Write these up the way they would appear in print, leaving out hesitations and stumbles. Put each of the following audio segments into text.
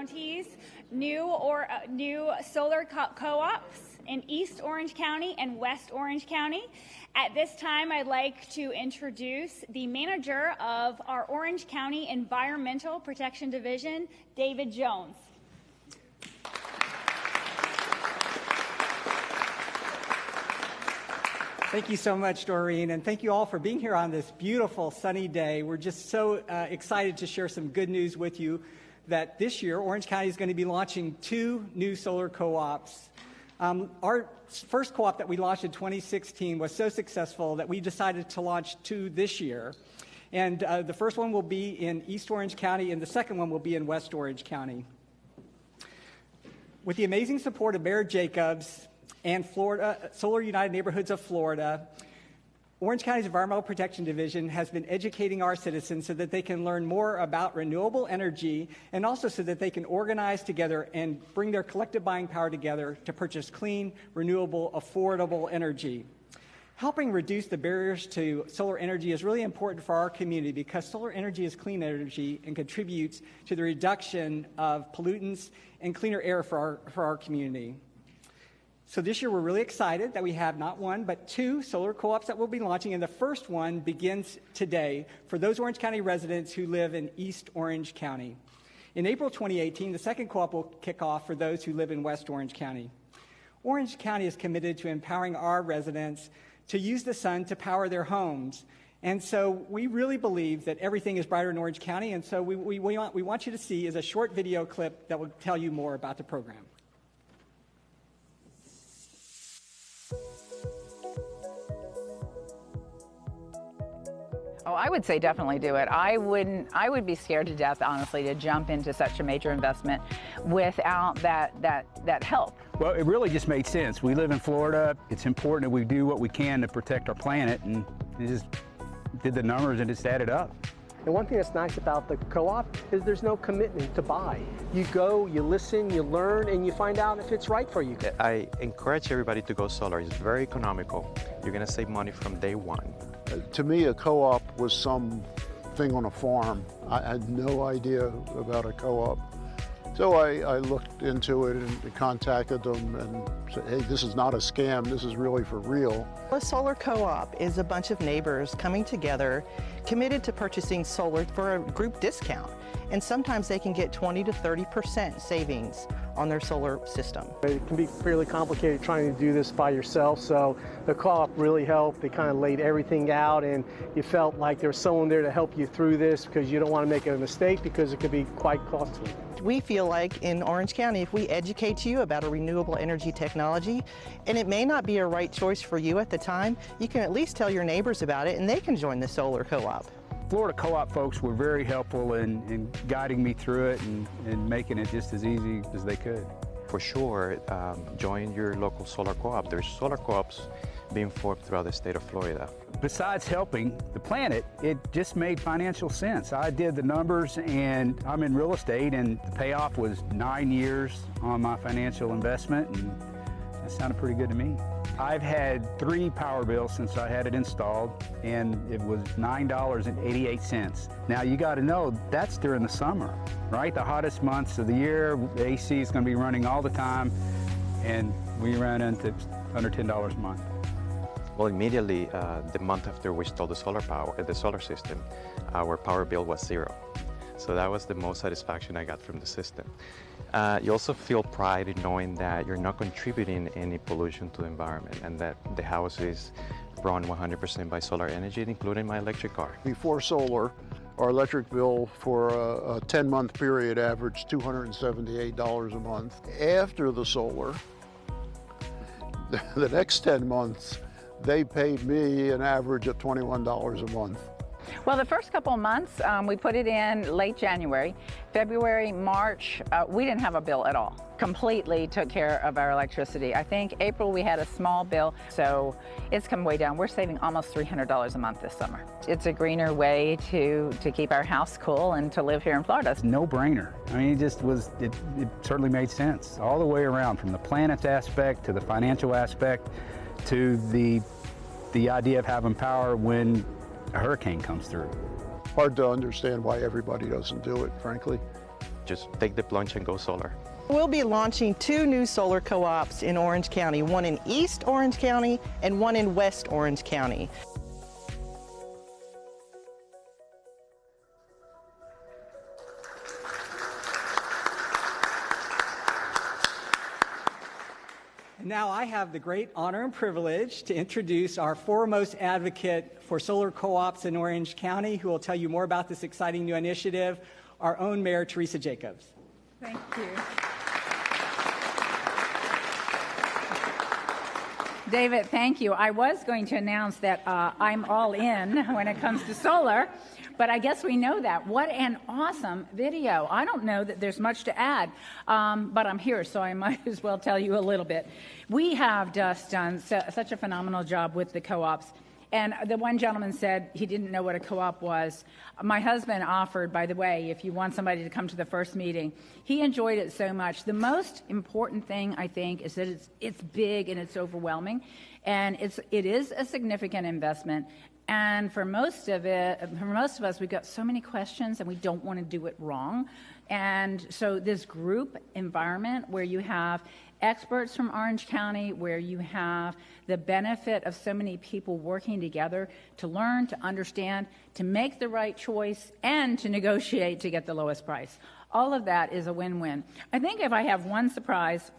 County's new solar co-ops in East Orange County and West Orange County. At this time, I'd like to introduce the manager of our Orange County Environmental Protection Division, David Jones. Thank you so much, Doreen, and thank you all for being here on this beautiful sunny day. We're just so excited to share some good news with you that this year Orange County is going to be launching 2 new solar co-ops. Our first co-op that we launched in 2016 was so successful that we decided to launch 2 this year. And the first one will be in East Orange County, and the second one will be in West Orange County. With the amazing support of Mayor Jacobs and Solar United Neighborhoods of Florida, Orange County's Environmental Protection Division has been educating our citizens so that they can learn more about renewable energy and also so that they can organize together and bring their collective buying power together to purchase clean, renewable, affordable energy. Helping reduce the barriers to solar energy is really important for our community because solar energy is clean energy and contributes to the reduction of pollutants and cleaner air for our community. So this year we're really excited that we have not 1 but 2 solar co-ops that we'll be launching, and the first one begins today for those Orange County residents who live in East Orange County. In April 2018, the second co-op will kick off for those who live in West Orange County. Orange County is committed to empowering our residents to use the sun to power their homes. And so we really believe that everything is brighter in Orange County, and so we want you to see is a short video clip that will tell you more about the program. Oh, I would say definitely do it. I would be scared to death, honestly, to jump into such a major investment without that help. Well, it really just made sense. We live in Florida. It's important that we do what we can to protect our planet, and it just did the numbers and just added up. And one thing that's nice about the co-op is there's no commitment to buy. You go, you listen, you learn, and you find out if it's right for you. I encourage everybody to go solar. It's very economical. You're going to save money from day one. To me, a co-op was something on a farm. I had no idea about a co-op. So I looked into it and contacted them and said, hey, this is not a scam, this is really for real. A solar co-op is a bunch of neighbors coming together, committed to purchasing solar for a group discount. And sometimes they can get 20 to 30% savings on their solar system. It can be fairly complicated trying to do this by yourself, so the co-op really helped. They kind of laid everything out, and you felt like there was someone there to help you through this because you don't want to make a mistake because it could be quite costly. We feel like in Orange County, if we educate you about a renewable energy technology, and it may not be a right choice for you at the time, you can at least tell your neighbors about it and they can join the solar co-op. Florida co-op folks were very helpful in guiding me through it and making it just as easy as they could. For sure, join your local solar co-op. There's solar co-ops being formed throughout the state of Florida. Besides helping the planet, it just made financial sense. I did the numbers, and I'm in real estate, and the payoff was 9 years on my financial investment, and that sounded pretty good to me. I've had 3 power bills since I had it installed, and it was $9.88. Now you got to know that's during the summer, right? The hottest months of the year, the AC is going to be running all the time, and we ran into under $10 a month. Well, immediately the month after we installed the solar system, our power bill was 0. So that was the most satisfaction I got from the system. You also feel pride in knowing that you're not contributing any pollution to the environment and that the house is run 100% by solar energy, including my electric car. Before solar, our electric bill for a 10-month period averaged $278 a month. After the solar, the next 10 months, they paid me an average of $21 a month. Well, the first couple of months, we put it in late January. February, March, we didn't have a bill at all. Completely took care of our electricity. I think April we had a small bill, so it's come way down. We're saving almost $300 a month this summer. It's a greener way to keep our house cool and to live here in Florida. No brainer. I mean, it certainly made sense all the way around, from the planet aspect to the financial aspect to the idea of having power when a hurricane comes through. Hard to understand why everybody doesn't do it, frankly. just take the plunge and go solar. We'll be launching 2 new solar co-ops in Orange County, one in East Orange County and one in West Orange County. Now I have the great honor and privilege to introduce our foremost advocate for solar co-ops in Orange County, who will tell you more about this exciting new initiative, our own Mayor, Teresa Jacobs. Thank you. David, thank you. I was going to announce that I'm all in when it comes to solar, but I guess we know that. What an awesome video. I don't know that there's much to add, but I'm here, so I might as well tell you a little bit. We have just done such a phenomenal job with the co-ops. And the one gentleman said he didn't know what a co-op was. My husband offered, by the way, if you want somebody to come to the first meeting. He enjoyed it so much. The most important thing, I think, is that it's big and it's overwhelming. And it is a significant investment. And for most of us, we've got so many questions and we don't want to do it wrong. And so this group environment where you have experts from Orange County, where you have the benefit of so many people working together to learn, to understand, to make the right choice, and to negotiate to get the lowest price. All of that is a win-win. I think if I have one surprise,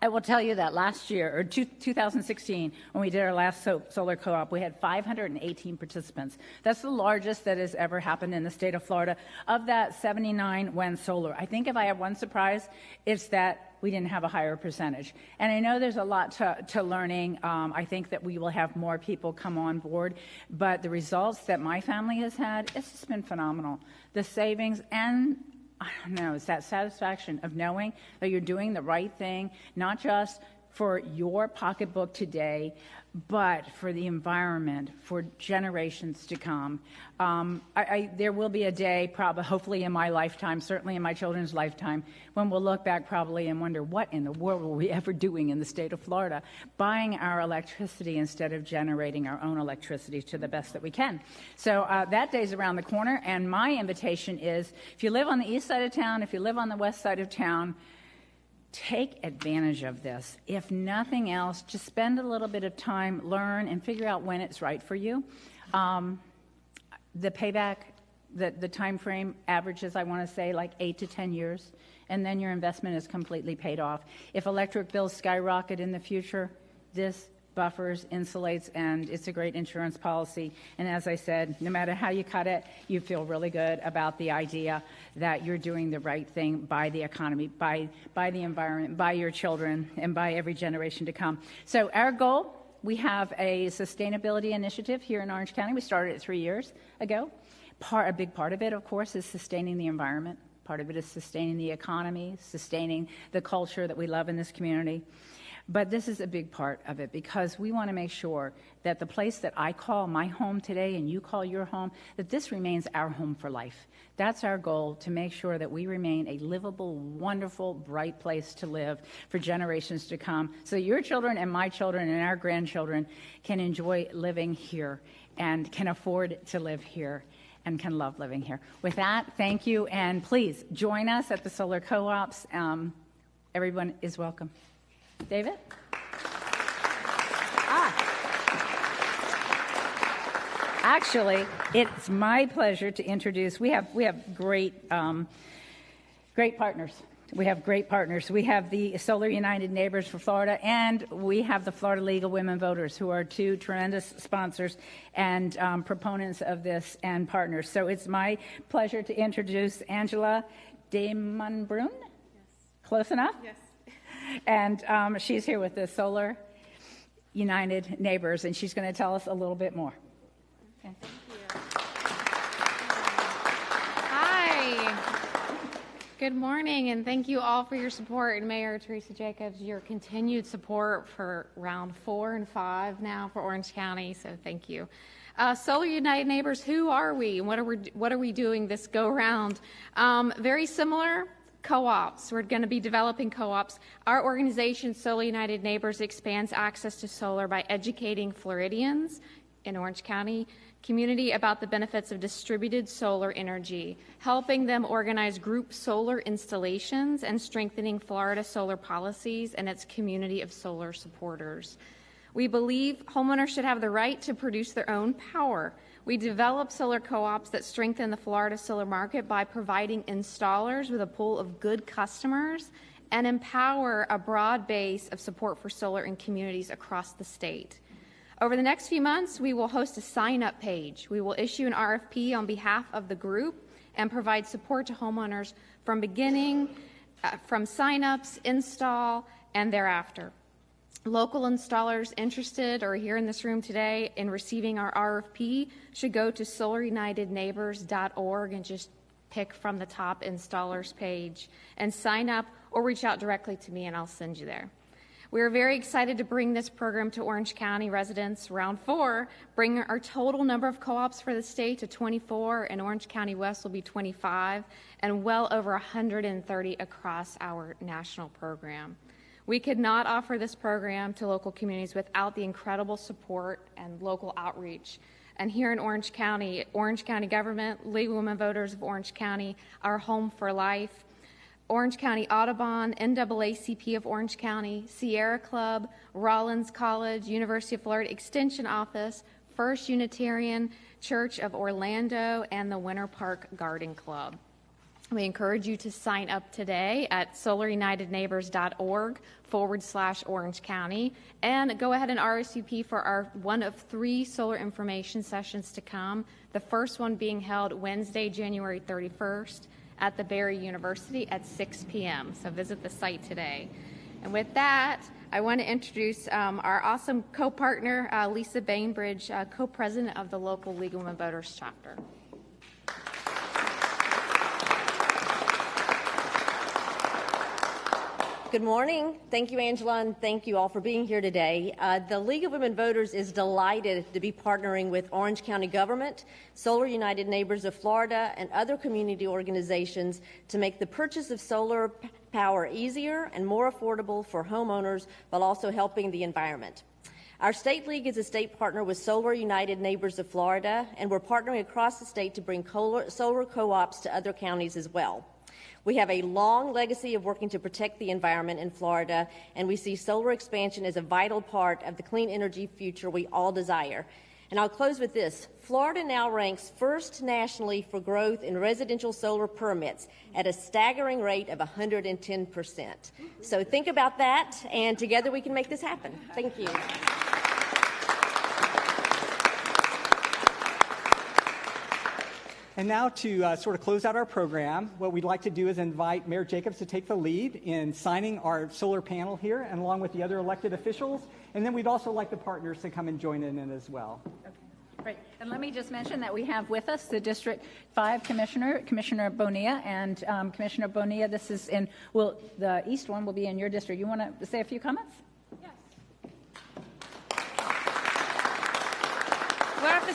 I will tell you that last year, or 2016, when we did our last solar co-op, we had 518 participants. That's the largest that has ever happened in the state of Florida. Of that, 79 went solar. I think if I have one surprise, it's that we didn't have a higher percentage. And I know there's a lot to learning. I think that we will have more people come on board. But the results that my family has had, it's just been phenomenal. The savings and I don't know, it's that satisfaction of knowing that you're doing the right thing, not just for your pocketbook today, but for the environment, for generations to come. There will be a day, probably, hopefully in my lifetime, certainly in my children's lifetime, when we'll look back probably and wonder, what in the world were we ever doing in the state of Florida, buying our electricity instead of generating our own electricity to the best that we can. So that day's around the corner, and my invitation is, if you live on the east side of town, if you live on the west side of town, take advantage of this. If nothing else, just spend a little bit of time, learn, and figure out when it's right for you. The payback, the time frame averages, I want to say, like 8 to 10 years, and then your investment is completely paid off. If electric bills skyrocket in the future, this buffers, insulates, and it's a great insurance policy. And as I said, no matter how you cut it, you feel really good about the idea that you're doing the right thing by the economy, by the environment, by your children, and by every generation to come. So our goal, we have a sustainability initiative here in Orange County. We started it 3 years ago. A big part of it, of course, is sustaining the environment. Part of it is sustaining the economy, sustaining the culture that we love in this community. But this is a big part of it because we want to make sure that the place that I call my home today and you call your home, that this remains our home for life. That's our goal, to make sure that we remain a livable, wonderful, bright place to live for generations to come, so your children and my children and our grandchildren can enjoy living here and can afford to live here and can love living here. With that, thank you, and please join us at the Solar Co-ops. Everyone is welcome. David? Actually, it's my pleasure to introduce, we have great partners. We have great partners. We have the Solar United Neighbors for Florida, and we have the Florida League of Women Voters, who are two tremendous sponsors and proponents of this and partners. So it's my pleasure to introduce Angela Damon-Brun. Yes. Close enough? Yes. And she's here with the Solar United Neighbors, and she's going to tell us a little bit more. Okay. Thank you. Hi. Good morning, and thank you all for your support, and Mayor Teresa Jacobs, your continued support for round 4 and 5 now for Orange County, so thank you. Solar United Neighbors, who are we, and what are we doing this go-round? Very similar. Co-ops. We're going to be developing co-ops. Our organization, Solar United Neighbors, expands access to solar by educating Floridians in Orange County community about the benefits of distributed solar energy, helping them organize group solar installations, and strengthening Florida solar policies and its community of solar supporters. We believe homeowners should have the right to produce their own power. We develop solar co-ops that strengthen the Florida solar market by providing installers with a pool of good customers and empower a broad base of support for solar in communities across the state. Over the next few months, we will host a sign-up page. We will issue an RFP on behalf of the group and provide support to homeowners from from sign-ups, install, and thereafter. Local installers interested or here in this room today in receiving our RFP should go to solarunitedneighbors.org and just pick from the top installers page and sign up, or reach out directly to me and I'll send you there. We are very excited to bring this program to Orange County residents. Round 4, bring our total number of co-ops for the state to 24, and Orange County West will be 25, and well over 130 across our national program. We could not offer this program to local communities without the incredible support and local outreach. And here in Orange County government, League of Women Voters of Orange County, our home for life, Orange County Audubon, NAACP of Orange County, Sierra Club, Rollins College, University of Florida Extension Office, First Unitarian Church of Orlando, and the Winter Park Garden Club. We encourage you to sign up today at solarunitedneighbors.org/Orange County and go ahead and RSVP for our one of 3 solar information sessions to come, the first one being held Wednesday, January 31st at the Barry University at 6 p.m. So visit the site today. And with that, I want to introduce our awesome co-partner, Lisa Bainbridge, co-president of the local League of Women Voters chapter. Good morning. Thank you, Angela, and thank you all for being here today. The League of Women Voters is delighted to be partnering with Orange County government, Solar United Neighbors of Florida, and other community organizations to make the purchase of solar power easier and more affordable for homeowners while also helping the environment. Our state league is a state partner with Solar United Neighbors of Florida, and we're partnering across the state to bring solar co-ops to other counties as well. We have a long legacy of working to protect the environment in Florida, and we see solar expansion as a vital part of the clean energy future we all desire. And I'll close with this. Florida now ranks first nationally for growth in residential solar permits at a staggering rate of 110%. So think about that, and together we can make this happen. Thank you. And now to sort of close out our program, what we'd like to do is invite Mayor Jacobs to take the lead in signing our solar panel here, and along with the other elected officials. And then we'd also like the partners to come and join in as well. Okay. Great. And let me just mention that we have with us the District 5 Commissioner, Commissioner Bonilla. And Commissioner Bonilla, this is in, well, the east one will be in your district. You want to say a few comments? Yes. Well, I have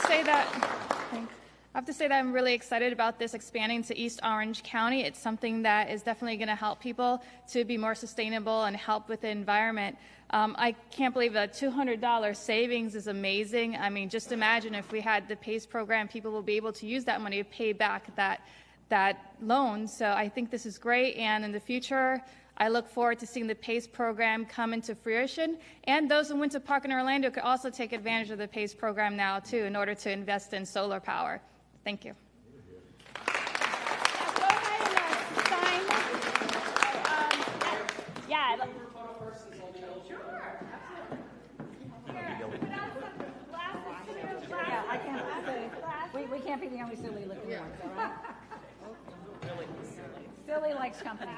to say that I'm really excited about this expanding to East Orange County. It's something that is definitely going to help people to be more sustainable and help with the environment. I can't believe that $200 savings is amazing. I mean, just imagine if we had the PACE program, people will be able to use that money to pay back that loan. So I think this is great, and in the future, I look forward to seeing the PACE program come into fruition. And those in Winter Park and Orlando could also take advantage of the PACE program now, too, in order to invest in solar power. Thank you. Yeah. I can't we can't be the only silly looking ones, all right? Silly likes company.